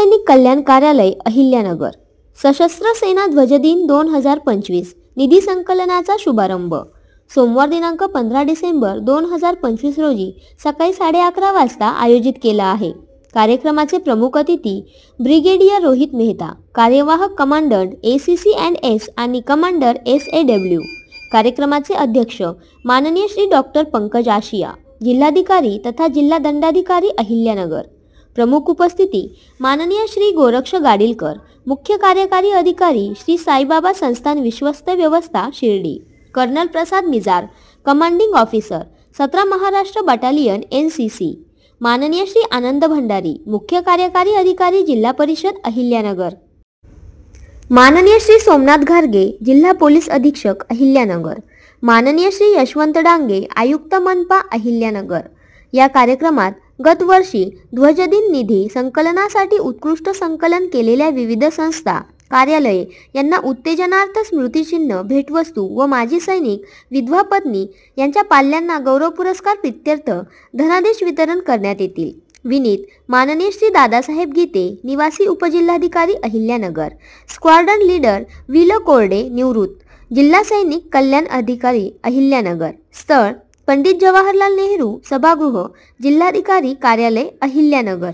सैनिक कल्याण कार्यालय अहिल्यानगर। सशस्त्र सेना ध्वज दिन 2025 निधी संकलनाचा शुभारंभ सोमवार दिनांक 15 डिसेंबर 2025 रोजी सकाळी 11:30 वाजता आयोजित केला आहे। कार्यक्रमाचे प्रमुख अतिथी ब्रिगेडियर रोहित मेहता, कार्यवाहक कमांडंट ACC&S आणि कमांडर SAW। कार्यक्रमाचे अध्यक्ष माननीय श्री डॉक्टर पंकज आशिया, जिल्हाधिकारी तथा जिल्हा दंडाधिकारी अहिल्यानगर। प्रमुख उपस्थिती माननीय श्री गोरक्ष गाडीलकर, मुख्य कार्यकारी अधिकारी श्री साईबाबा संस्थान विश्वस्त व्यवस्था Shirdi. Colonel Prasad Mijar, commanding officer 17 Maharashtra battalion NCC। माननीय श्री आनंद भंडारी, मुख्य कार्यकारी अधिकारी जिल्हा परिषद अहिल्यानगर। माननीय श्री सोमनाथ घारगे, जिल्हा पोलीस अधीक्षक अहिल्यानगर। माननीय श्री यशवंत डांगे, आयुक्त मनपा अहिल्यानगर। या कार्यक्रमात गतवर्षी ध्वजदिन निधी संकलनासाठी उत्कृष्ट संकलन केलेल्या विविध संस्था, कार्यालये यांना उत्तेजनार्थ स्मृतिचिन्ह, भेटवस्तू व माजी सैनिक विधवा पत्नी यांच्या पाल्यांना गौरव पुरस्कार प्रीत्यर्थ धनादेश वितरण करण्यात येतील। विनीत माननीय श्री दादासाहेब गीते, निवासी उपजिल्हाधिकारी अहिल्यानगर। स्क्वाड्रन लीडर विल कोरडे, निवृत्त, जिल्हा सैनिक कल्याण अधिकारी अहिल्यानगर। स्थळ पंडित जवाहरलाल नेहरू सभागृह, जिल्हाधिकारी कार्यालय अहिल्यानगर।